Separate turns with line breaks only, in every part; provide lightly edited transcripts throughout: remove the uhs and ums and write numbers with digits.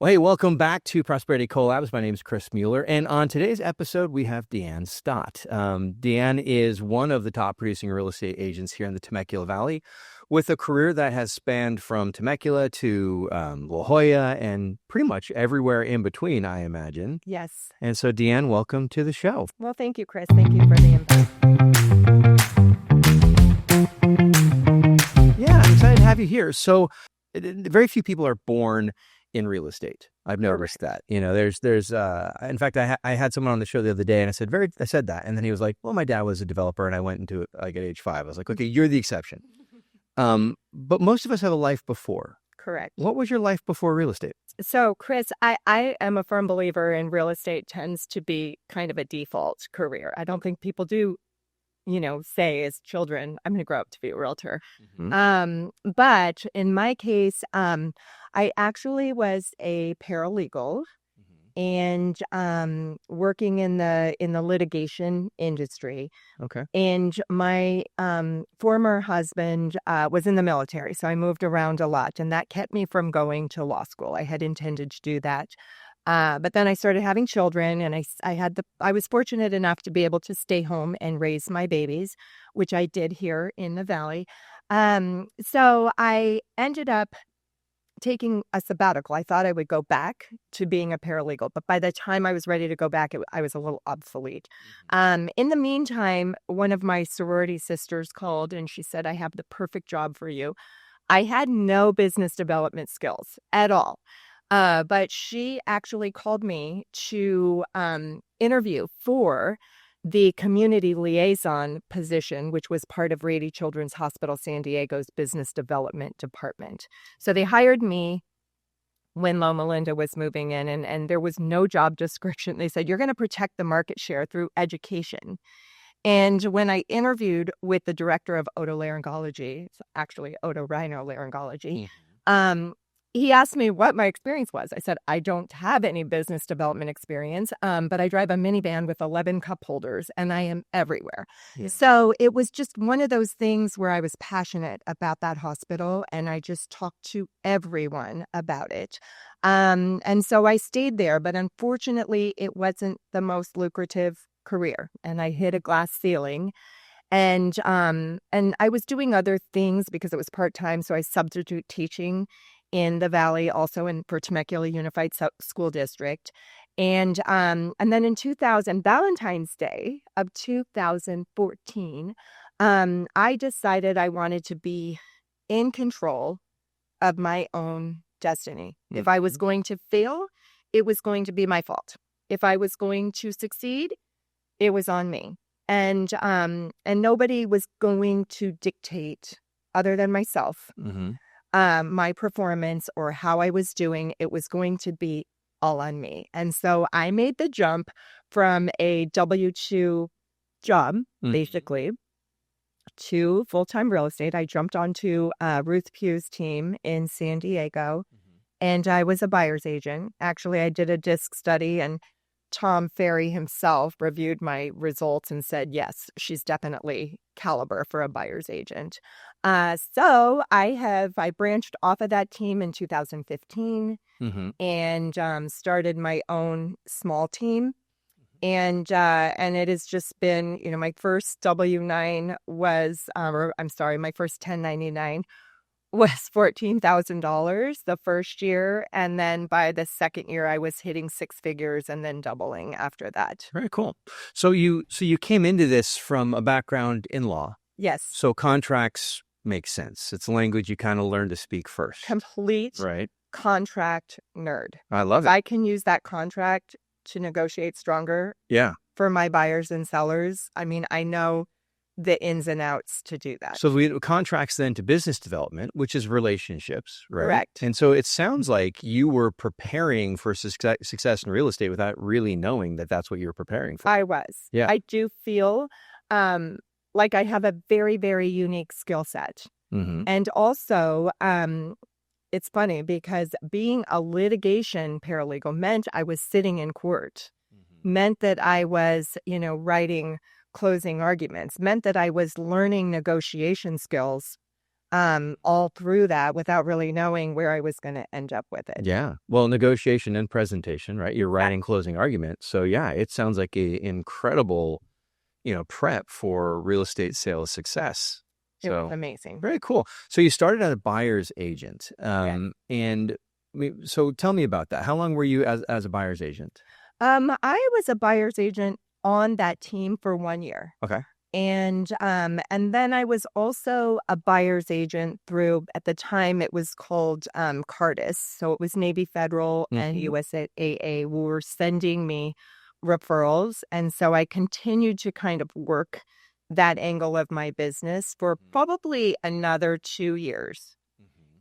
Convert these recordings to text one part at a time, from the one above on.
Well, hey, welcome back to Prosperity Collabs. My name is Chris Mueller, and on today's episode, we have Deanna Stott. Deanne is one of the top producing real estate agents here in the Temecula Valley, with a career that has spanned from Temecula to La Jolla and pretty much everywhere in between, I imagine.
Yes.
And so, Deanne, welcome to the show.
Well, thank you, Chris. Thank you for the invite.
Yeah, I'm excited to have you here. So, very few people are born in real estate. I've noticed that. You know, there's in fact, I had someone on the show the other day, and I said that, and then he was like, "Well, my dad was a developer, and I went into it like at age 5." I was like, "Okay, you're the exception." But most of us have a life before.
Correct.
What was your life before real estate?
So, Chris, I am a firm believer in real estate tends to be kind of a default career. I don't think people do, say as children, I'm going to grow up to be a realtor. Mm-hmm. But in my case, I actually was a paralegal and working in the litigation industry.
Okay.
And my former husband was in the military, so I moved around a lot, and that kept me from going to law school. I had intended to do that. But then I started having children, and I was fortunate enough to be able to stay home and raise my babies, which I did here in the Valley. So I ended up taking a sabbatical. I thought I would go back to being a paralegal, but by the time I was ready to go back, I was a little obsolete. In the meantime, one of my sorority sisters called and she said, "I have the perfect job for you." I had no business development skills at all. But she actually called me to interview for the community liaison position, which was part of Rady Children's Hospital San Diego's business development department. So they hired me when Loma Linda was moving in, and there was no job description. They said, "You're going to protect the market share through education." And when I interviewed with the director of otolaryngology, it's actually otorhinolaryngology, he asked me what my experience was. I said, "I don't have any business development experience, but I drive a minivan with 11 cup holders and I am everywhere." Yeah. So it was just one of those things where I was passionate about that hospital and I just talked to everyone about it. And so I stayed there, but unfortunately it wasn't the most lucrative career and I hit a glass ceiling. And I was doing other things because it was part-time. So I substitute teaching in the Valley, also for Temecula Unified School District. And then in Valentine's Day of 2014, I decided I wanted to be in control of my own destiny. Mm-hmm. If I was going to fail, it was going to be my fault. If I was going to succeed, it was on me. And nobody was going to dictate, other than myself, my performance or how I was doing. It was going to be all on me. And so I made the jump from a W-2 job, basically, to full-time real estate. I jumped onto Ruth Pugh's team in San Diego, and I was a buyer's agent. Actually, I did a disc study, and Tom Ferry himself reviewed my results and said, yes, she's definitely caliber for a buyer's agent. So I branched off of that team in 2015 and started my own small team. And it has just been, my first W-9 was, my first 1099 was $14,000 the first year. And then by the second year, I was hitting six figures and then doubling after that.
Very cool. So you came into this from a background in law.
Yes.
So contracts make sense. It's a language you kind of learn to speak first.
Complete
right.
Contract nerd.
I love it.
I can use that contract to negotiate stronger.
Yeah.
For my buyers and sellers. I mean, I know the ins and outs to do that.
So we contracts then to business development, which is relationships, right?
Correct.
And so it sounds like you were preparing for success in real estate without really knowing that that's what you were preparing for.
I was. Yeah. I do feel like I have a very, very unique skill set. And also, it's funny because being a litigation paralegal meant I was sitting in court, meant that I was, writing closing arguments, meant that I was learning negotiation skills all through that without really knowing where I was going to end up with it.
Yeah. Well, negotiation and presentation, right? You're writing closing arguments. So yeah, it sounds like a incredible, prep for real estate sales success.
It was
So
amazing.
very cool. So you started as a buyer's agent. And so tell me about that. How long were you as a buyer's agent?
I was a buyer's agent on that team for 1 year.
Okay.
And then I was also a buyer's agent through, at the time it was called Cardis. So it was Navy Federal and USAA who were sending me referrals. And so I continued to kind of work that angle of my business for probably another 2 years.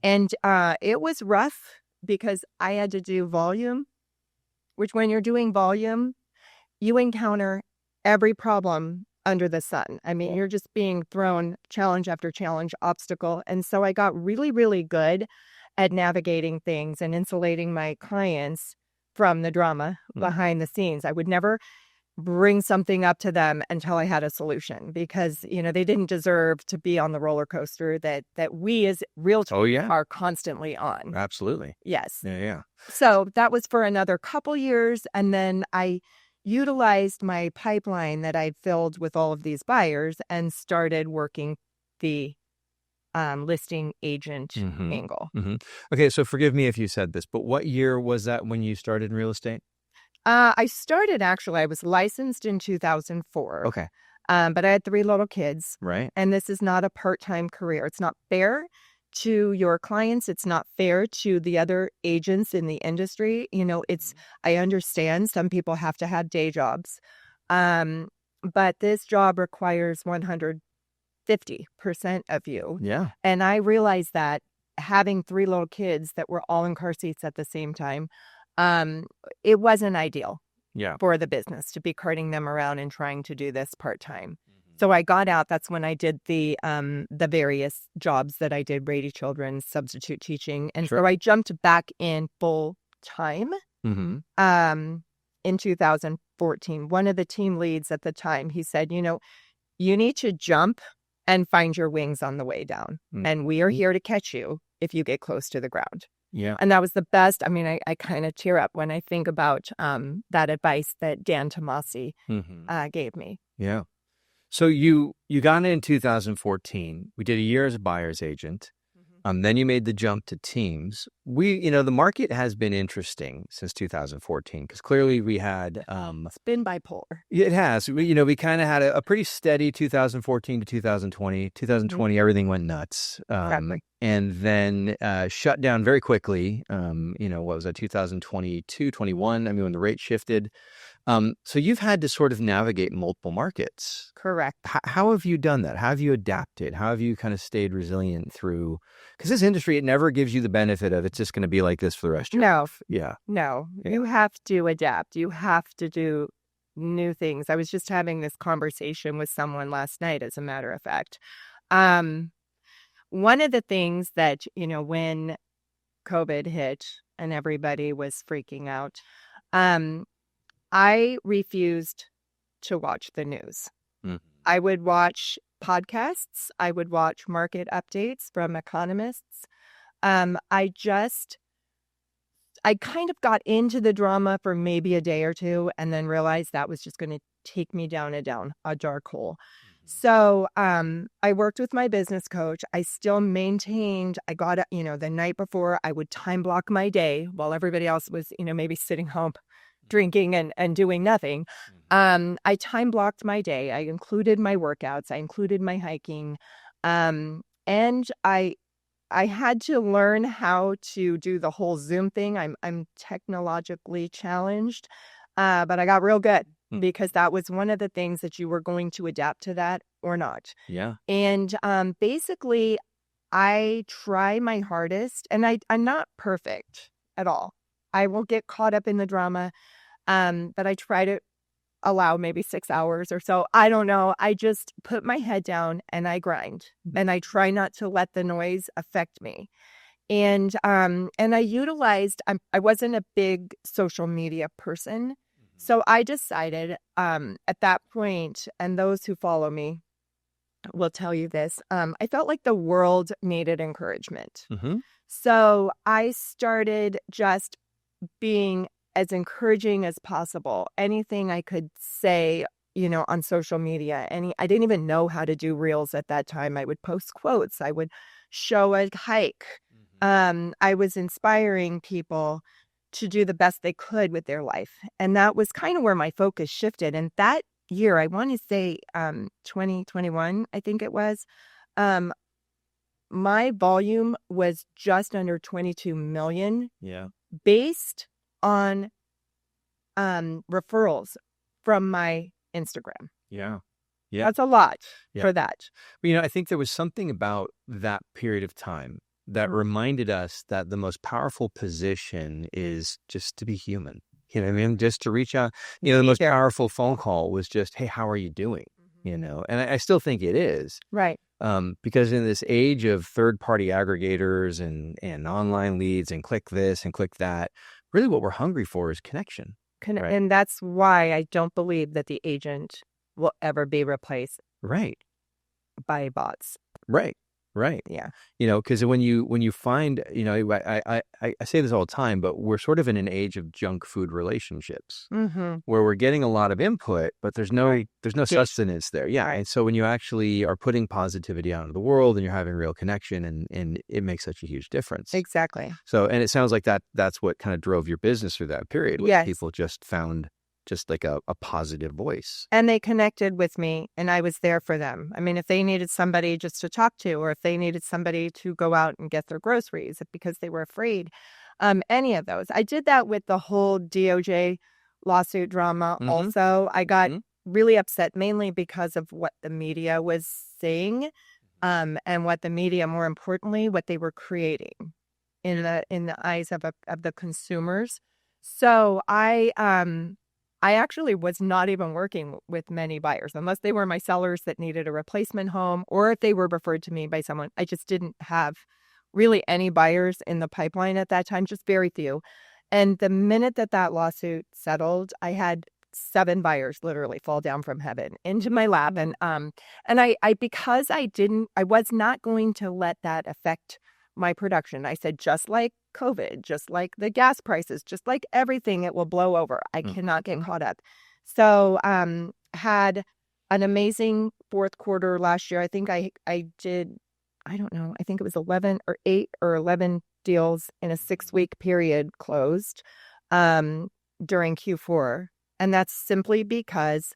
And it was rough because I had to do volume, which when you're doing volume, you encounter every problem under the sun. I mean, you're just being thrown challenge after challenge, obstacle. And so I got really, really good at navigating things and insulating my clients from the drama behind the scenes. I would never bring something up to them until I had a solution because, they didn't deserve to be on the roller coaster that we as realtors are constantly on.
Absolutely.
Yes.
Yeah.
So that was for another couple years. And then I utilized my pipeline that I filled with all of these buyers and started working the listing agent angle.
Okay, so forgive me if you said this, but what year was that when you started in real estate?
I was licensed in 2004.
Okay.
But I had 3 little kids.
Right.
And this is not a part-time career. It's not fair to your clients. It's not fair to the other agents in the industry. I understand some people have to have day jobs. But this job requires 150% of you.
Yeah.
And I realized that having 3 little kids that were all in car seats at the same time, it wasn't ideal for the business to be carting them around and trying to do this part-time. So I got out. That's when I did the various jobs that I did, Brady Children, substitute teaching. And so I jumped back in full time in 2014. One of the team leads at the time, he said, you need to jump and find your wings on the way down. And we are here to catch you if you get close to the ground.
Yeah.
And that was the best. I mean, I kind of tear up when I think about that advice that Dan Tomasi gave me.
Yeah. So you got in 2014. We did a year as a buyer's agent. Then you made the jump to teams. The market has been interesting since 2014 because clearly we had
it's been bipolar.
It has. We kind of had a pretty steady 2014 to 2020. 2020, everything went nuts. And then shut down very quickly. What was that? 2022, 21. I mean, when the rate shifted. So you've had to sort of navigate multiple markets.
Correct.
How have you done that? How have you adapted? How have you kind of stayed resilient through? Because this industry, it never gives you the benefit of it's just going to be like this for the rest of your life. Yeah.
No. You have to adapt. You have to do new things. I was just having this conversation with someone last night, as a matter of fact. One of the things that, when COVID hit and everybody was freaking out, I refused to watch the news. I would watch podcasts. I would watch market updates from economists. I kind of got into the drama for maybe a day or two and then realized that was just going to take me down a dark hole. So I worked with my business coach. I still maintained, I got, the night before I would time block my day while everybody else was, maybe sitting home drinking and doing nothing. I time blocked my day. I included my workouts. I included my hiking. And I had to learn how to do the whole Zoom thing. I'm technologically challenged, but I got real good because that was one of the things that you were going to adapt to that or not.
Yeah.
And basically, I try my hardest, and I'm not perfect at all. I will get caught up in the drama, but I try to allow maybe 6 hours or so. I don't know. I just put my head down and I grind, and I try not to let the noise affect me. And I utilized, I wasn't a big social media person. So I decided at that point, and those who follow me will tell you this. I felt like the world needed encouragement.
Mm-hmm.
So I started just being as encouraging as possible. Anything I could say, on social media. I didn't even know how to do reels at that time. I would post quotes. I would show a hike. I was inspiring people to do the best they could with their life. And that was kind of where my focus shifted. And that year, I want to say 2021, I think it was, my volume was just under 22 million.
Yeah.
Based on referrals from my Instagram.
Yeah. Yeah.
That's a lot
Yeah.
for that.
But, I think there was something about that period of time that reminded us that the most powerful position is just to be human. You know what I mean? Just to reach out. The most powerful phone call was just, hey, how are you doing? And I still think it is.
Right.
Because in this age of third-party aggregators and online leads and click this and click that, really what we're hungry for is connection. Right?
And that's why I don't believe that the agent will ever be replaced by bots.
Right.
Yeah.
Because when you find, I say this all the time, but we're sort of in an age of junk food relationships where we're getting a lot of input, but there's no sustenance there. Yeah. And so when you actually are putting positivity out into the world and you're having real connection and it makes such a huge difference.
Exactly.
So, and it sounds like that's what kind of drove your business through that period.
Yes.
People just found just like a positive voice.
And they connected with me and I was there for them. I mean, if they needed somebody just to talk to, or if they needed somebody to go out and get their groceries because they were afraid, any of those. I did that with the whole DOJ lawsuit drama. Also, I got really upset mainly because of what the media was saying, and what the media, more importantly, what they were creating in the eyes of the consumers. So I actually was not even working with many buyers unless they were my sellers that needed a replacement home, or if they were referred to me by someone. I just didn't have really any buyers in the pipeline at that time, just very few. And the minute that lawsuit settled, I had 7 buyers literally fall down from heaven into my lap. And because I was not going to let that affect my production. I said, just like COVID, just like the gas prices, just like everything, it will blow over. I cannot get caught up. So had an amazing fourth quarter last year. I think I did, I don't know, I think it was 8 or 11 deals in a 6-week period closed during Q4. And that's simply because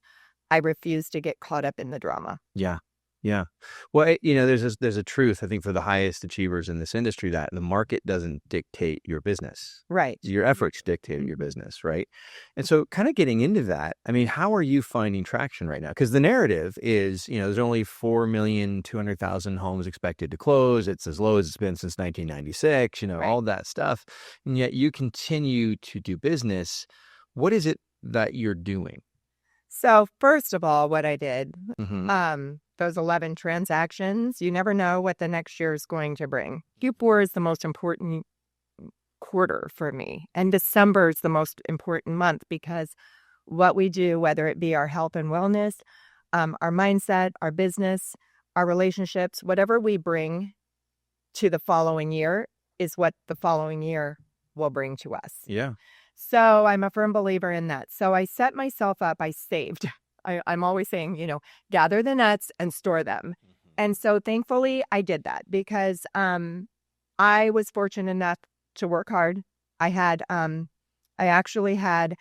I refused to get caught up in the drama.
Yeah. Yeah. Well, there's a truth, I think, for the highest achievers in this industry that the market doesn't dictate your business.
Right.
Your efforts dictate your business, right? And so kind of getting into that, I mean, how are you finding traction right now? Because the narrative is, there's only 4,200,000 homes expected to close. It's as low as it's been since 1996, all that stuff. And yet you continue to do business. What is it that you're doing?
So first of all, what I did, those 11 transactions, you never know what the next year is going to bring. Q4 is the most important quarter for me. And December is the most important month because what we do, whether it be our health and wellness, our mindset, our business, our relationships, whatever we bring to the following year is what the following year will bring to us.
Yeah.
So I'm a firm believer in that. So I set myself up, I saved. I'm always saying, gather the nuts and store them. And so thankfully I did that because I was fortunate enough to work hard. I actually had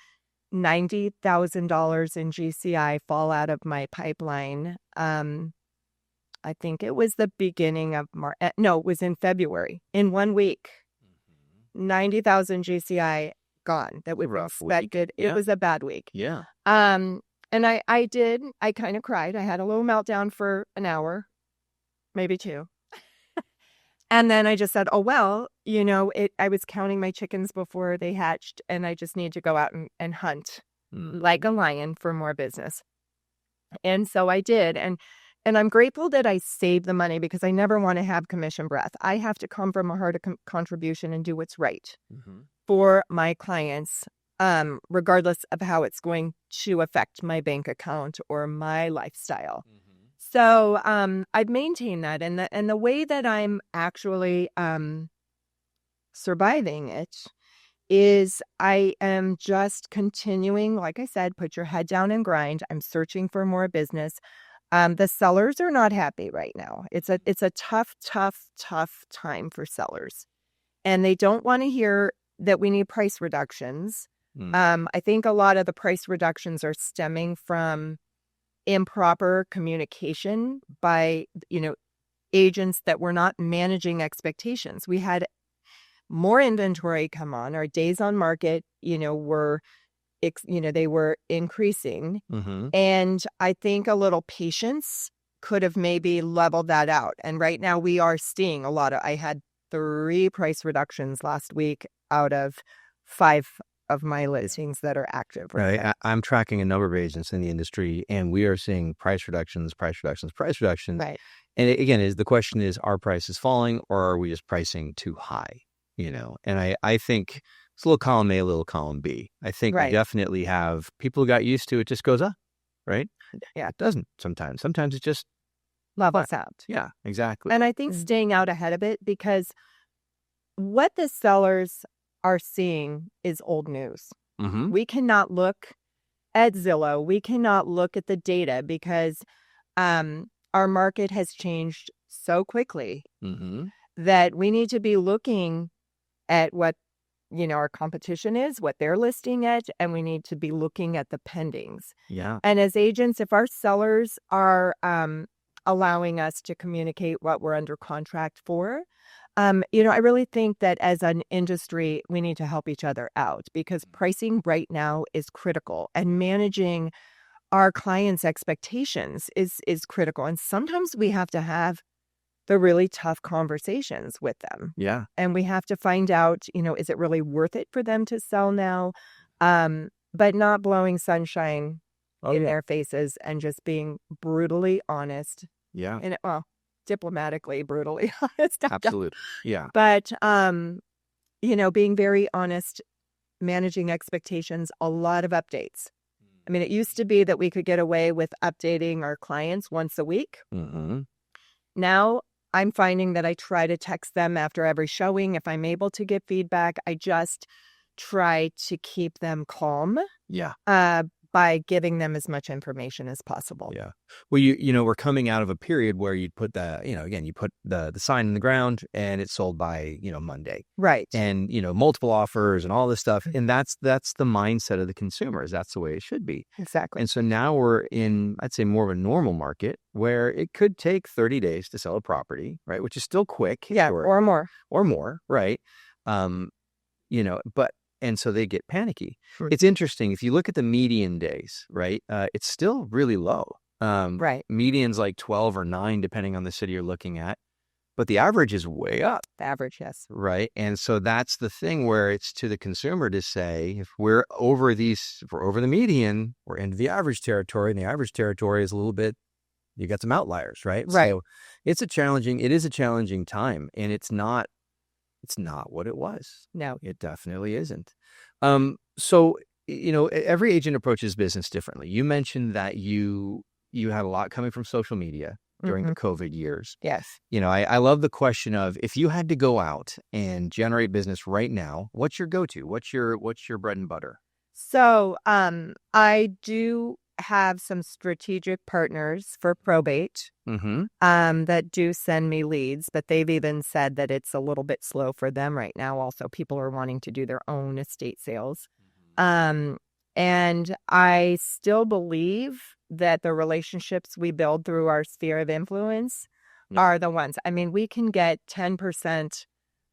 $90,000 in GCI fall out of my pipeline. I think it was the beginning of March. No, it was in February. In 1 week, 90,000 GCI gone that we expected. It was a bad week.
Yeah.
And I kind of cried. I had a little meltdown for an hour, maybe 2. And then I just said, oh, well, I was counting my chickens before they hatched and I just need to go out and hunt like a lion for more business. And so I did. And I'm grateful that I saved the money because I never want to have commission breath. I have to come from a heart of contribution and do what's right for my clients, regardless of how it's going to affect my bank account or my lifestyle. So I've maintained that, and the way that I'm actually surviving it is I am just continuing, like I said, put your head down and grind. I'm searching for more business. The sellers are not happy right now. It's a tough time for sellers, and they don't want to hear that we need price reductions. I think a lot of the price reductions are stemming from improper communication by, agents that were not managing expectations. We had more inventory come on. Our days on market, were, they were increasing.
Mm-hmm.
And I think a little patience could have maybe leveled that out. And right now we are seeing I had 3 price reductions last week out of 5 of my listings that are active.
Right. I'm tracking a number of agents in the industry, and we are seeing price reductions.
Right.
And again, the question is, are prices falling, or are we just pricing too high? And I think it's a little column A, a little column B. I think we definitely have people who got used to it just goes up, right?
Yeah.
It doesn't sometimes. Sometimes it just
levels out.
Yeah, exactly.
And I think staying out ahead of it, because what the sellers are seeing is old news.
Mm-hmm.
We cannot look at Zillow. We cannot look at the data because our market has changed so quickly that we need to be looking at what our competition is, what they're listing at, and we need to be looking at the pendings.
Yeah.
And as agents, if our sellers are allowing us to communicate what we're under contract for, I really think that as an industry, we need to help each other out, because pricing right now is critical, and managing our clients' expectations is critical. And sometimes we have to have the really tough conversations with them.
Yeah.
And we have to find out, is it really worth it for them to sell now? But not blowing sunshine in their faces, and just being brutally honest.
Yeah.
And diplomatically brutally honest.
Absolutely. Yeah.
But, being very honest, managing expectations, a lot of updates. I mean, it used to be that we could get away with updating our clients once a week.
Mm-hmm.
Now I'm finding that I try to text them after every showing. If I'm able to get feedback, I just try to keep them calm.
Yeah.
By giving them as much information as possible.
Yeah. Well, we're coming out of a period where you put you put the sign in the ground and it's sold by, Monday.
Right.
And, multiple offers and all this stuff. And that's the mindset of the consumers. That's the way it should be.
Exactly.
And so now we're in, I'd say, more of a normal market where it could take 30 days to sell a property, right? Which is still quick.
Yeah.
Sure.
Or more.
Right. And so they get panicky. Sure. It's interesting. If you look at the median days, right, it's still really low.
Right.
Median's like 12 or 9, depending on the city you're looking at. But the average is way up.
The average, yes.
Right. And so that's the thing where it's to the consumer to say, if we're over the median, we're into the average territory. And the average territory is a little bit, you got some outliers, right?
Right.
So it is a challenging time. And it's not what it was.
No,
it definitely isn't. So, every agent approaches business differently. You mentioned that you had a lot coming from social media during the COVID years.
Yes.
I love the question of, if you had to go out and generate business right now, what's your go-to? What's your bread and butter?
So, I do have some strategic partners for probate that do send me leads, but they've even said that it's a little bit slow for them right now. Also, people are wanting to do their own estate sales. And I still believe that the relationships we build through our sphere of influence are the ones. I mean, we can get 10%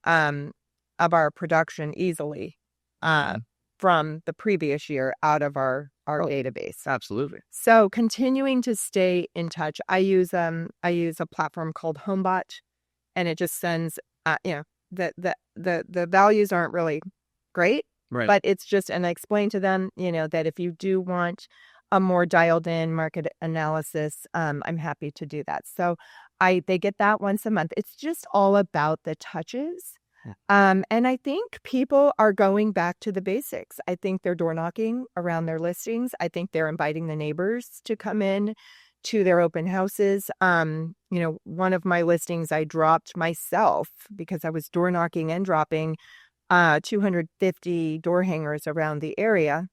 of our production easily from the previous year out of our database.
Absolutely.
So continuing to stay in touch. I use a platform called HomeBot, and it just sends the values aren't really great,
right?
But it's just, and I explain to them, that if you do want a more dialed in market analysis, I'm happy to do that. So they get that once a month. It's just all about the touches. And I think people are going back to the basics. I think they're door knocking around their listings. I think they're inviting the neighbors to come in to their open houses. One of my listings I dropped myself because I was door knocking and dropping 250 door hangers around the area.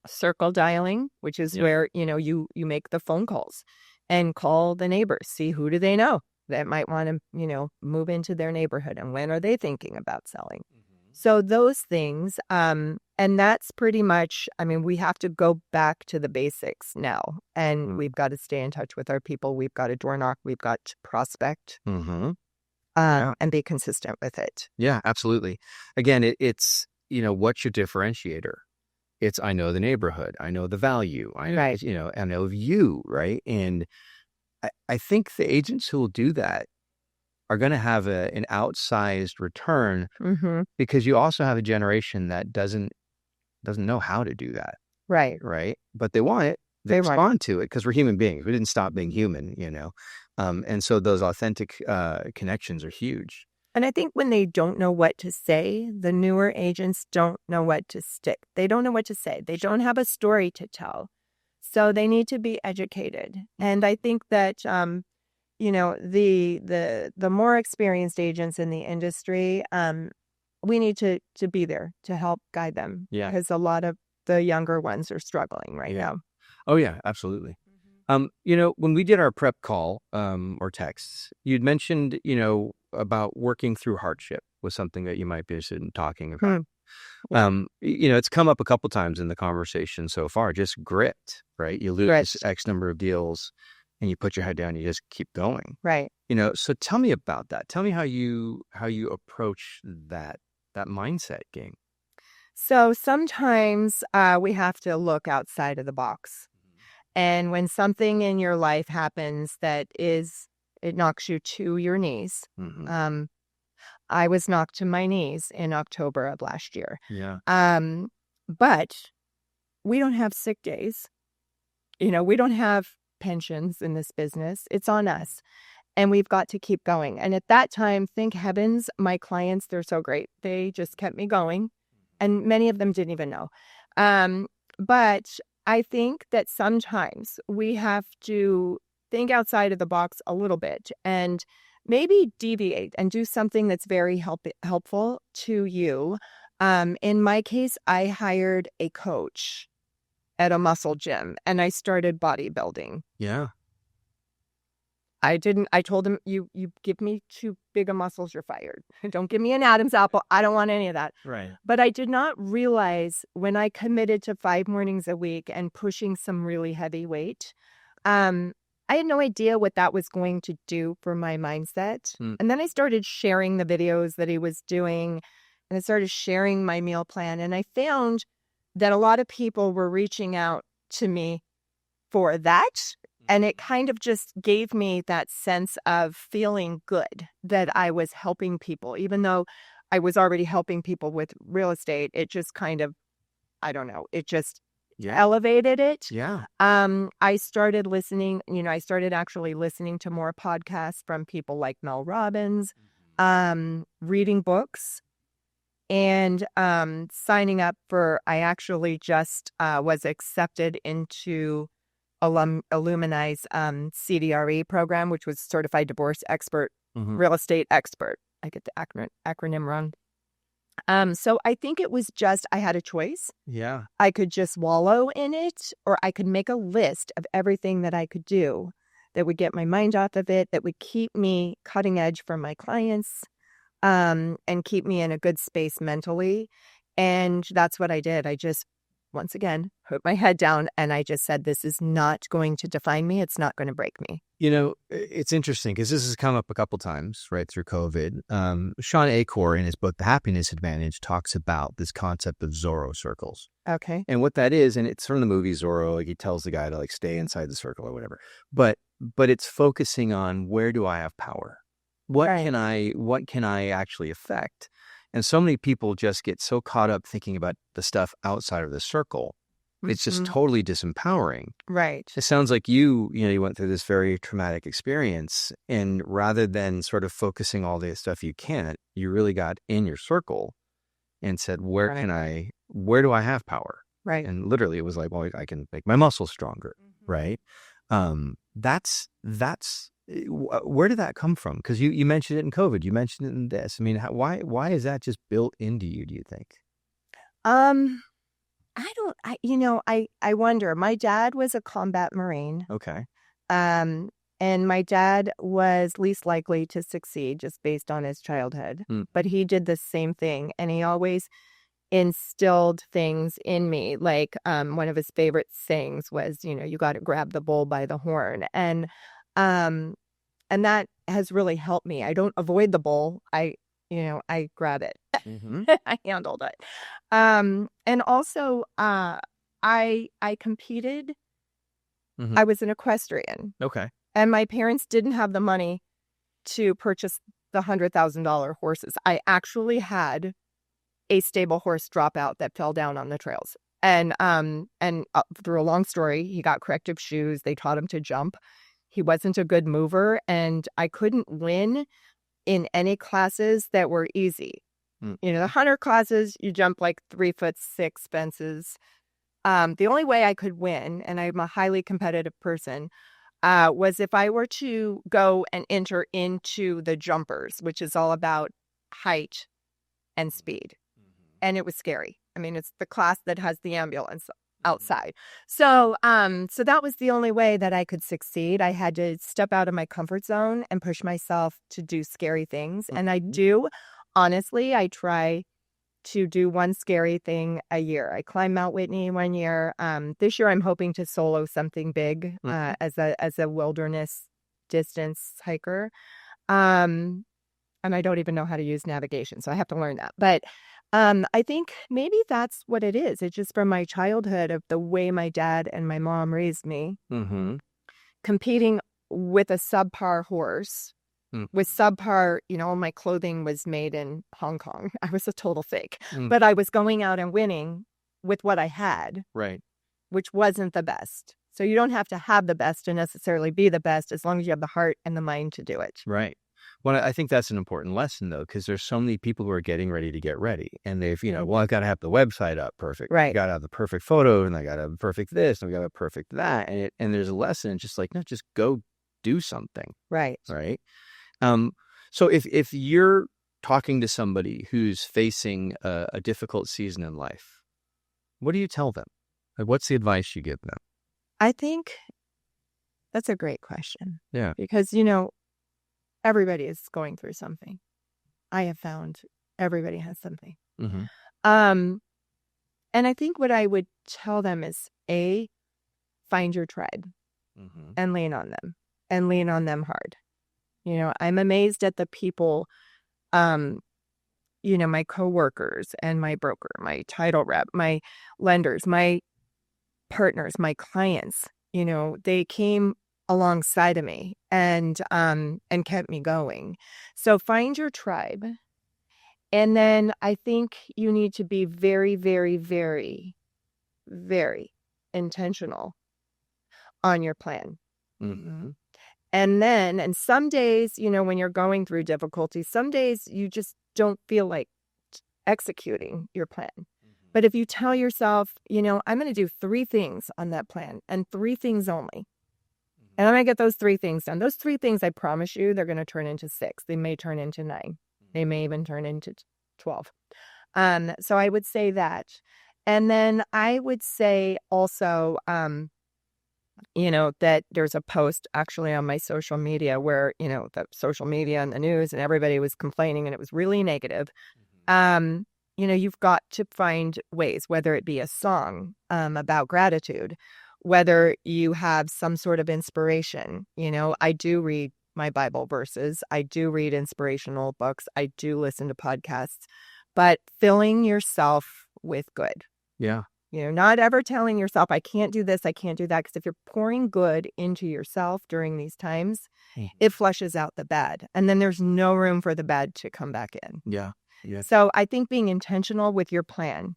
Circle dialing, which is where, you make the phone calls and call the neighbors, see who do they know that might want to, move into their neighborhood and when are they thinking about selling. So those things, and that's pretty much, we have to go back to the basics now, and we've got to stay in touch with our people. We've got to door knock. We've got to prospect and be consistent with it.
Yeah, absolutely. Again, it's, what's your differentiator? It's, I know the neighborhood. I know the value. I know, I know you, right? And I think the agents who will do that are going to have an outsized return because you also have a generation that doesn't know how to do that.
Right.
Right. But they want it. They respond to it because we're human beings. We didn't stop being human, and so those authentic connections are huge.
And I think when they don't know what to say, the newer agents don't know what to stick. They don't know what to say. They don't have a story to tell. So they need to be educated. And I think that, the more experienced agents in the industry, we need to be there to help guide them.
Yeah.
Because a lot of the younger ones are struggling right now.
Oh, yeah, absolutely. When we did our prep call or texts, you'd mentioned, about working through hardship was something that you might be interested in talking about. It's come up a couple times in the conversation so far, just grit, right? You lose X number of deals and you put your head down, you just keep going.
Right.
So tell me about that. Tell me how you approach that mindset game.
So sometimes we have to look outside of the box. And when something in your life happens it knocks you to your knees. I was knocked to my knees in October of last year.
Yeah.
But we don't have sick days. We don't have pensions in this business. It's on us. And we've got to keep going. And at that time, thank heavens, my clients, they're so great. They just kept me going. And many of them didn't even know. But I think that sometimes we have to think outside of the box a little bit and maybe deviate and do something that's very helpful to you. In my case, I hired a coach at a muscle gym and I started bodybuilding.
Yeah.
I told him, you give me too big of muscles, you're fired. Don't give me an Adam's apple. I don't want any of that.
Right.
But I did not realize when I committed to 5 mornings a week and pushing some really heavy weight, I had no idea what that was going to do for my mindset. And then I started sharing the videos that he was doing and I started sharing my meal plan. And I found that a lot of people were reaching out to me for that. And it kind of just gave me that sense of feeling good that I was helping people, even though I was already helping people with real estate. It just kind of, I don't know, it just elevated it.
Yeah.
I started listening, I started actually listening to more podcasts from people like Mel Robbins, reading books, and signing up I actually just was accepted into Illuminai's CDRE program, which was Certified Divorce Expert, Real Estate Expert. I get the acronym wrong. So I think it was just, I had a choice.
Yeah.
I could just wallow in it, or I could make a list of everything that I could do that would get my mind off of it, that would keep me cutting edge for my clients, and keep me in a good space mentally. And that's what I did. I just, once again, put my head down and I just said, this is not going to define me. It's not going to break me.
It's interesting because this has come up a couple times, right, through COVID. Sean Acor, in his book, The Happiness Advantage, talks about this concept of Zorro circles.
Okay.
And what that is, and it's from the movie Zorro, like he tells the guy to like stay inside the circle or whatever. But it's focusing on, where do I have power? What can I actually affect? And so many people just get so caught up thinking about the stuff outside of the circle. It's just totally disempowering.
Right.
It sounds like you went through this very traumatic experience, and rather than sort of focusing all the stuff you can't, you really got in your circle and said, where do I have power?
Right.
And literally it was like, well, I can make my muscles stronger. Right. That's where did that come from? Because you mentioned it in COVID, you mentioned it in this. I mean, why is that just built into you, do you think?
I wonder. My dad was a combat Marine.
Okay.
And my dad was least likely to succeed just based on his childhood. But he did the same thing, and he always instilled things in me. Like one of his favorite sayings was, you got to grab the bull by the horn. And that has really helped me. I don't avoid the bull. I grab it. I handled it. And also, I competed. I was an equestrian.
Okay.
And my parents didn't have the money to purchase the $100,000 horses. I actually had a stable horse drop out that fell down on the trails. And through a long story, he got corrective shoes. They taught him to jump. He wasn't a good mover, and I couldn't win in any classes that were easy. The 100 classes, you jump like 3'6" fences. The only way I could win, and I'm a highly competitive person, was if I were to go and enter into the jumpers, which is all about height and speed. And it was scary. I mean, it's the class that has the ambulance outside. So that was the only way that I could succeed. I had to step out of my comfort zone and push myself to do scary things. And I do, honestly, I try to do one scary thing a year. I climbed Mount Whitney one year. This year I'm hoping to solo something big as a wilderness distance hiker. And I don't even know how to use navigation, so I have to learn that. But I think maybe that's what it is. It's just from my childhood of the way my dad and my mom raised me, competing with a subpar horse. With subpar, all my clothing was made in Hong Kong. I was a total fake. But I was going out and winning with what I had.
Right.
Which wasn't the best. So you don't have to have the best to necessarily be the best as long as you have the heart and the mind to do it.
Right. Well, I think that's an important lesson, though, because there's so many people who are getting ready to get ready. And they've, well, I've got to have the website up perfect.
Right.
I got to have the perfect photo, and I got to have perfect this, and I got to have perfect that. And there's a lesson just like, no, just go do something.
Right.
Right. So if you're talking to somebody who's facing a difficult season in life, what do you tell them? Like, what's the advice you give them?
I think that's a great question.
Yeah.
Because, everybody is going through something. I have found everybody has something. And I think what I would tell them is, find your tribe and lean on them, and lean on them hard. I'm amazed at the people, my coworkers and my broker, my title rep, my lenders, my partners, my clients, they came alongside of me and kept me going. So find your tribe. And then I think you need to be very, very, very, very intentional on your plan. And some days, when you're going through difficulty, some days you just don't feel like executing your plan. But if you tell yourself, I'm going to do 3 things on that plan, and 3 things only. And I'm going to get those 3 things done. Those 3 things, I promise you, they're going to turn into 6. They may turn into 9. They may even turn into 12. So I would say that. And then I would say also, that there's a post actually on my social media where, the social media and the news and everybody was complaining and it was really negative. You've got to find ways, whether it be a song about gratitude, whether you have some sort of inspiration. I do read my Bible verses. I do read inspirational books. I do listen to podcasts, but filling yourself with good.
Yeah.
Not ever telling yourself, I can't do this, I can't do that. Because if you're pouring good into yourself during these times, it flushes out the bad. And then there's no room for the bad to come back in.
Yeah. Yeah.
So I think being intentional with your plan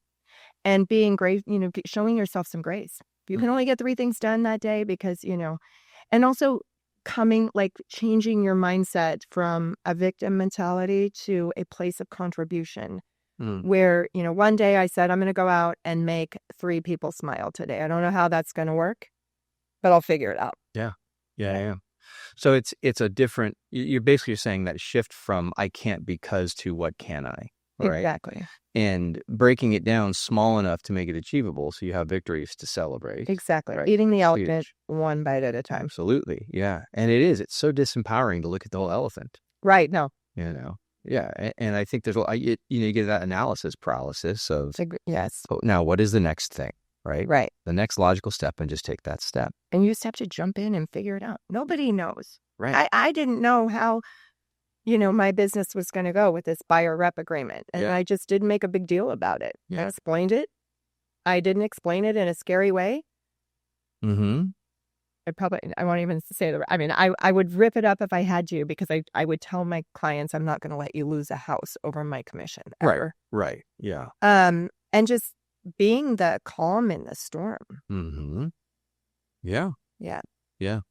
and being great, showing yourself some grace. You can only get 3 things done that day because, and also changing your mindset from a victim mentality to a place of contribution. Where, one day I said, I'm going to go out and make 3 people smile today. I don't know how that's going to work, but I'll figure it out.
Yeah. So it's a different, you're basically saying that shift from I can't because to what can I, right?
Exactly.
And breaking it down small enough to make it achievable so you have victories to celebrate.
Exactly.
Right?
Eating the elephant
Huge.
one bite at a time.
Absolutely. Yeah. And it's so disempowering to look at the whole elephant.
Right. No.
Yeah. And I think there's, you get that analysis paralysis of,
yes.
oh, now what is the next thing? Right.
Right.
The next logical step, and just take that step.
And you just have to jump in and figure it out. Nobody knows.
Right.
I didn't know how, my business was going to go with this buyer rep agreement. And I just didn't make a big deal about it.
Yeah.
I explained it. I didn't explain it in a scary way.
Mm-hmm.
I won't even say I would rip it up if I had to, because I would tell my clients, I'm not going to let you lose a house over my commission. Ever.
Right. Yeah.
And just being the calm in the storm.
Mm-hmm. Yeah.
Yeah.
Yeah.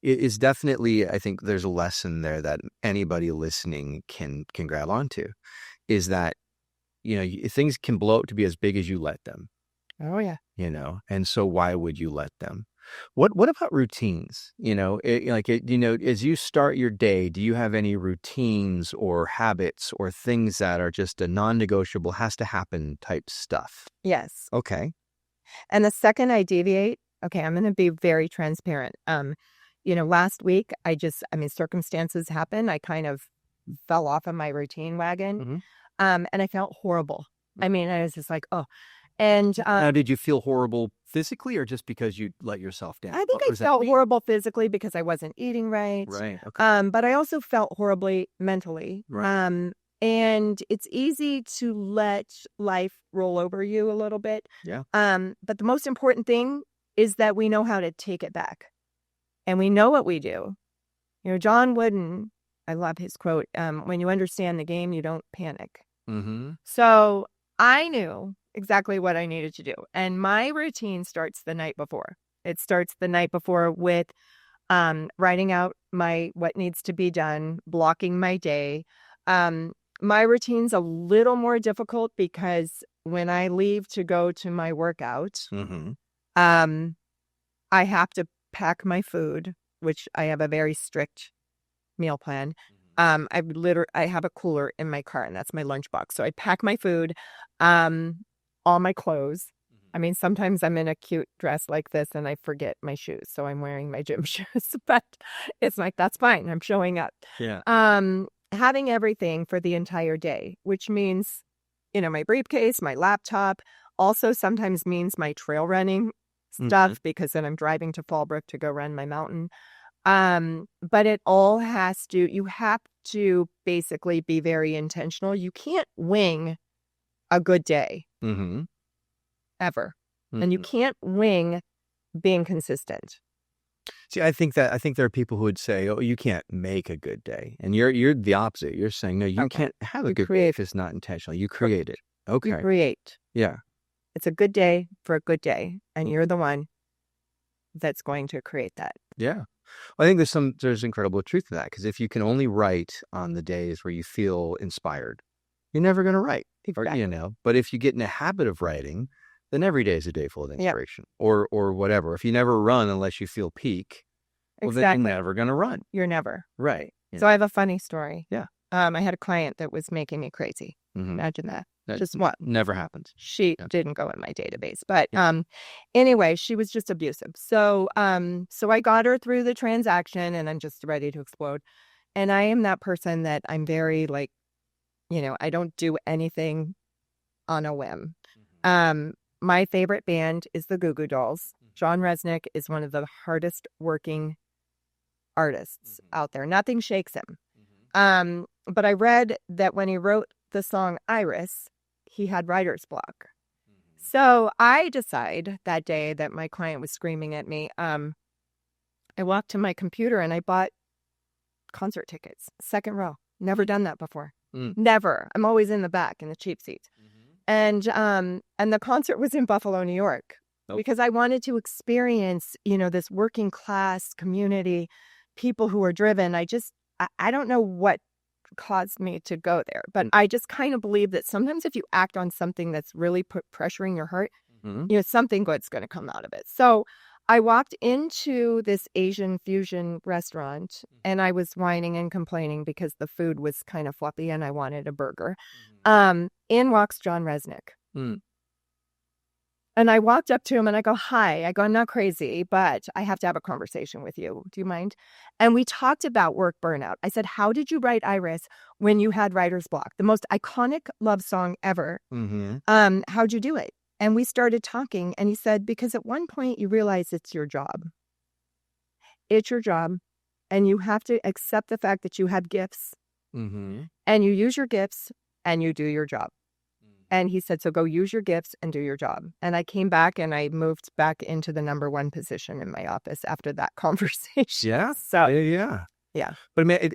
It's definitely, I think there's a lesson there that anybody listening can grab onto, is that, things can blow up to be as big as you let them.
Oh, yeah.
And so why would you let them? What about routines? As you start your day, do you have any routines or habits or things that are just a non-negotiable, has to happen type stuff?
Yes.
Okay.
And the second I deviate, okay, I'm going to be very transparent. Last week, circumstances happened. I kind of fell off of my routine wagon.
Mm-hmm.
And I felt horrible. I was just like, oh. And
now, did you feel horrible physically, or just because you let yourself down?
I think I felt horrible physically because I wasn't eating right.
Right. Okay.
But I also felt horribly mentally.
Right.
And it's easy to let life roll over you a little bit.
Yeah.
But the most important thing is that we know how to take it back. And we know what we do. John Wooden, I love his quote, when you understand the game, you don't panic.
Mm-hmm.
So I knew exactly what I needed to do. And my routine starts the night before. It starts the night before with writing out what needs to be done, blocking my day. My routine's a little more difficult because when I leave to go to my workout,
mm-hmm.
I have to pack my food, which I have a very strict meal plan. I have a cooler in my car, and that's my lunchbox. So I pack my food, all my clothes. Sometimes I'm in a cute dress like this and I forget my shoes. So I'm wearing my gym shoes, but it's like, that's fine. I'm showing up.
Yeah.
Having everything for the entire day, which means, my briefcase, my laptop, also sometimes means my trail running stuff,
mm-hmm.
because then I'm driving to Fallbrook to go run my mountain. But it all you have to basically be very intentional. You can't wing a good day.
Mm-hmm.
Ever.
Mm-hmm.
And you can't wing being consistent.
See, I think there are people who would say, "Oh, you can't make a good day," and you're the opposite. You're saying, "No, you can't have a good day if it's not intentional. You create it." Okay.
You create.
Yeah.
It's a good day for a good day, and you're the one that's going to create that.
Yeah. Well, I think there's incredible truth to that, because if you can only write on the days where you feel inspired, you're never going to write.
Exactly.
Or, but if you get in a habit of writing, then every day is a day full of inspiration. Yep. Or whatever. If you never run unless you feel peak, well, then you're never going to run.
You're never.
Right.
Yeah. So I have a funny story.
Yeah.
I had a client that was making me crazy.
Mm-hmm.
Imagine that.
Just what? Never happens.
She didn't go in my database. But anyway, she was just abusive. So I got her through the transaction, and I'm just ready to explode. And I am that person that I'm very I don't do anything on a whim. Mm-hmm. My favorite band is the Goo Goo Dolls. Mm-hmm. John Resnick is one of the hardest working artists out there. Nothing shakes him. Mm-hmm. But I read that when he wrote the song Iris, he had writer's block. Mm-hmm. So I decide that day that my client was screaming at me, I walked to my computer and I bought concert tickets, second row. Never done that before. Never. I'm always in the back in the cheap seats. Mm-hmm. And the concert was in Buffalo, New York, because I wanted to experience, this working class community, people who are driven. I don't know what caused me to go there, but I just kind of believe that sometimes if you act on something that's really pressuring your heart, something good's going to come out of it. So I walked into this Asian fusion restaurant and I was whining and complaining because the food was kind of fluffy and I wanted a burger. In walks John Resnick.
Mm.
And I walked up to him and I go, hi. I go, I'm not crazy, but I have to have a conversation with you. Do you mind? And we talked about work burnout. I said, how did you write Iris when you had writer's block? The most iconic love song ever. How'd you do it? And we started talking and he said, because at one point you realize it's your job. It's your job. And you have to accept the fact that you have gifts and you use your gifts and you do your job. And he said, so go use your gifts and do your job. And I came back and I moved back into the number one position in my office after that conversation.
Yeah.
So,
Yeah.
Yeah.
But I mean,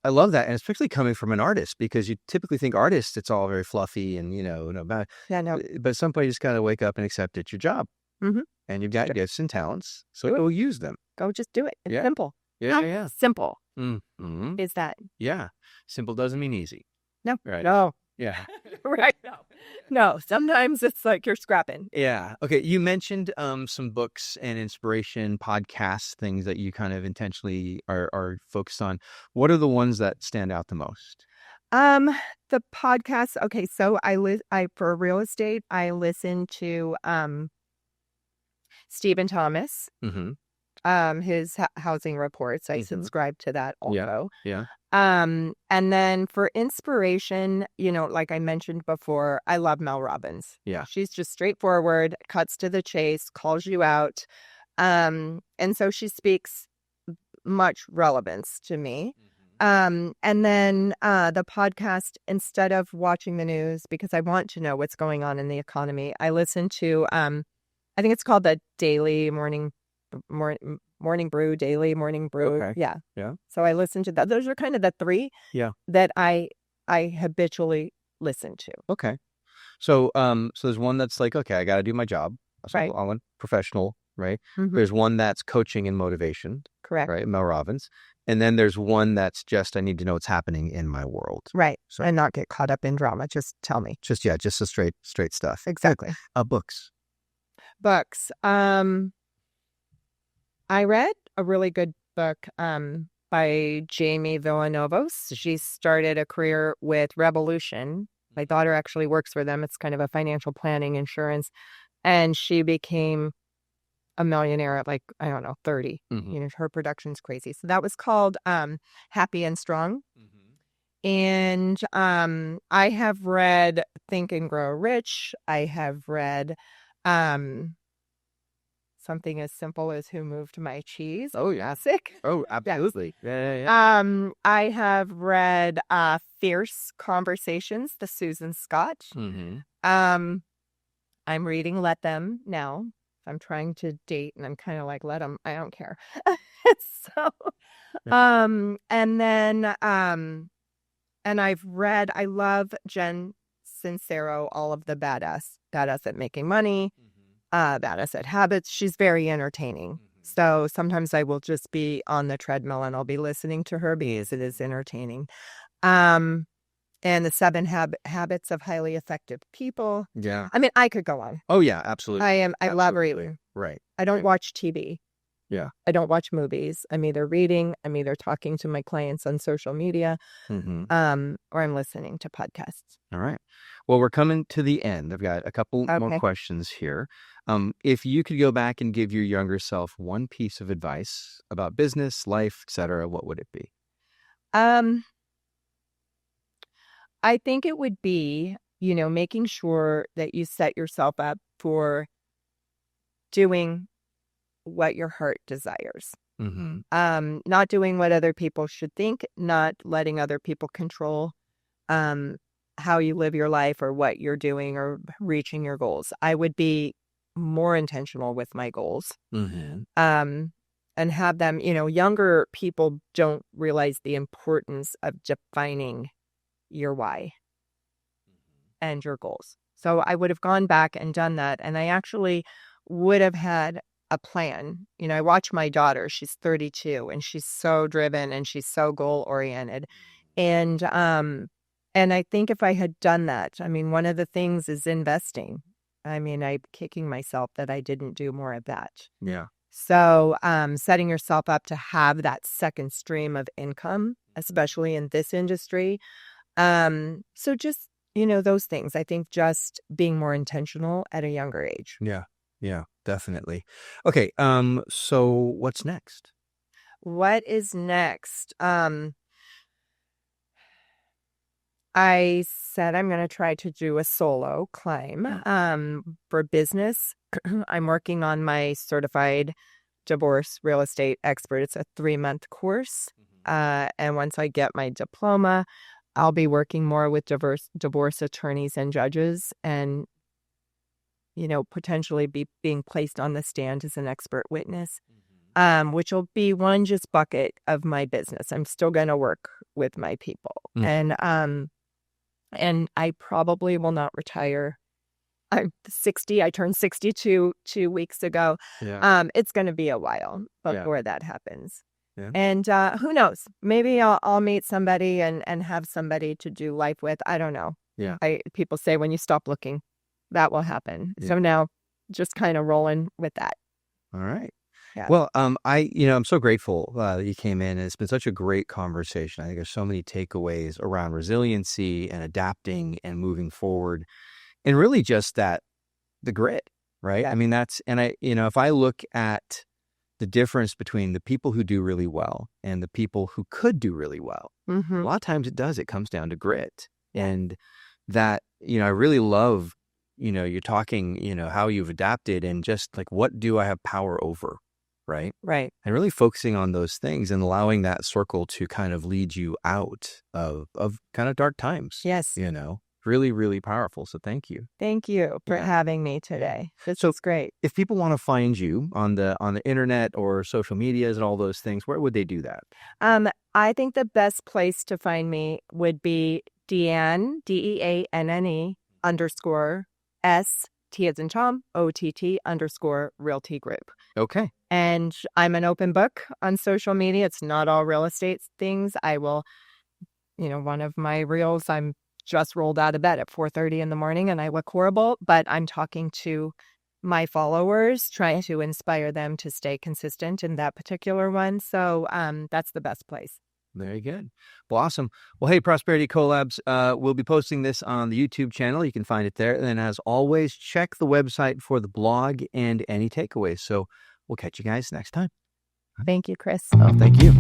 I love that. And especially coming from an artist, because you typically think artists, it's all very fluffy and, no. But at some point you just got to wake up and accept it's your job. And you've got gifts and talents. So go use them.
Go just do it. It's simple.
Yeah.
Simple is that.
Yeah. Simple doesn't mean easy.
No.
Right.
No.
Yeah.
Right. No. Sometimes it's like you're scrapping.
Yeah. Okay. You mentioned some books and inspiration podcasts, things that you kind of intentionally are focused on. What are the ones that stand out the most?
The podcasts. Okay. So I for real estate, I listen to Stephen Thomas. His housing reports. I subscribe to that also.
Yeah.
And then for inspiration, like I mentioned before, I love Mel Robbins.
Yeah. She's
just straightforward, cuts to the chase, calls you out. And so she speaks much relevance to me. And then the podcast, instead of watching the news, because I want to know what's going on in the economy, I listen to, I think it's called the Daily Morning Brew, Daily Morning Brew.
Okay.
Yeah. So I listen to that. Those are kind of the three that I habitually listen to.
Okay. So there's one that's like, okay, I got to do my job.
Right.
One professional, right? There's one that's coaching and motivation.
Correct.
Right. Mel Robbins. And then there's one that's just, I need to know what's happening in my world.
Right. So, and not get caught up in drama. Just tell me.
Just the straight stuff.
Exactly.
Books.
I read a really good book by Jamie Villanovos. She started a career with Revolution. My daughter actually works for them. It's kind of a financial planning insurance. And she became a millionaire at 30. Her production's crazy. So that was called Happy and Strong. And I have read Think and Grow Rich. I have read something as simple as Who Moved My Cheese.
Oh, yeah.
Sick.
Oh, absolutely. Yeah.
I have read Fierce Conversations, the Susan Scott. I'm reading Let Them now. I'm trying to date and I'm kind of like, let them, I don't care. So, and then, and I've read, I love Jen Sincero, all of the badass at making money, badass at habits. She's very entertaining. So sometimes I will just be on the treadmill and I'll be listening to her because it is entertaining. And the 7 Habits of Highly Effective People.
Yeah.
I mean, I could go on.
Oh, yeah, absolutely.
I love reading.
Right.
I don't watch TV.
Yeah.
I don't watch movies. I'm either reading, I'm either talking to my clients on social media, or I'm listening to podcasts.
All right. Well, we're coming to the end. I've got a couple more questions here. If you could go back and give your younger self one piece of advice about business, life, etc., what would it be?
I think it would be, making sure that you set yourself up for doing what your heart desires. Not doing what other people should think, not letting other people control how you live your life or what you're doing or reaching your goals. I would be more intentional with my goals. And have them, younger people don't realize the importance of defining your why and your goals. So I would have gone back and done that. And I actually would have had a plan. I watch my daughter, she's 32 and she's so driven and she's so goal oriented. And I think if I had done that, I mean, one of the things is investing. I mean, I'm kicking myself that I didn't do more of that.
Yeah.
So, setting yourself up to have that second stream of income, especially in this industry. So just, those things. I think just being more intentional at a younger age.
Yeah. Yeah, definitely. Okay. So what's next?
What is next? I said I'm going to try to do a solo climb for business. I'm working on my certified divorce real estate expert. It's a 3-month course. And once I get my diploma, I'll be working more with divorce attorneys and judges and, potentially be being placed on the stand as an expert witness, which will be one just bucket of my business. I'm still going to work with my people. And I probably will not retire. I'm 60. I turned 62 2 weeks ago.
Yeah.
It's going to be a while before that happens.
Yeah.
And who knows? Maybe I'll meet somebody and have somebody to do life with. I don't know.
Yeah.
People say when you stop looking, that will happen.
Yeah.
So now just kind of rolling with that.
All right.
Yeah.
Well, I'm so grateful that you came in, and it's been such a great conversation. I think there's so many takeaways around resiliency and adapting and moving forward, and really just the grit, right?
Yeah.
I mean, if I look at the difference between the people who do really well and the people who could do really well, a lot of times it comes down to grit. And that, I really love, you're talking, how you've adapted and just like, what do I have power over? Right.
Right.
And really focusing on those things and allowing that circle to kind of lead you out of kind of dark times.
Yes.
Really, really powerful. So thank you.
Thank you for having me today. This is great.
If people want to find you on the internet or social medias and all those things, where would they do that?
I think the best place to find me would be Deanne, DEANNE _S T as in Tom, OTT _ Realty Group.
Okay.
And I'm an open book on social media. It's not all real estate things. I will, one of my reels, I'm just rolled out of bed at 4:30 in the morning and I look horrible, but I'm talking to my followers, trying to inspire them to stay consistent in that particular one. So that's the best place.
Very good. Well, awesome. Well, hey, Prosperity Collabs, we'll be posting this on the YouTube channel. You can find it there. And then as always, check the website for the blog and any takeaways. So we'll catch you guys next time.
Thank you, Chris.
Oh, thank you.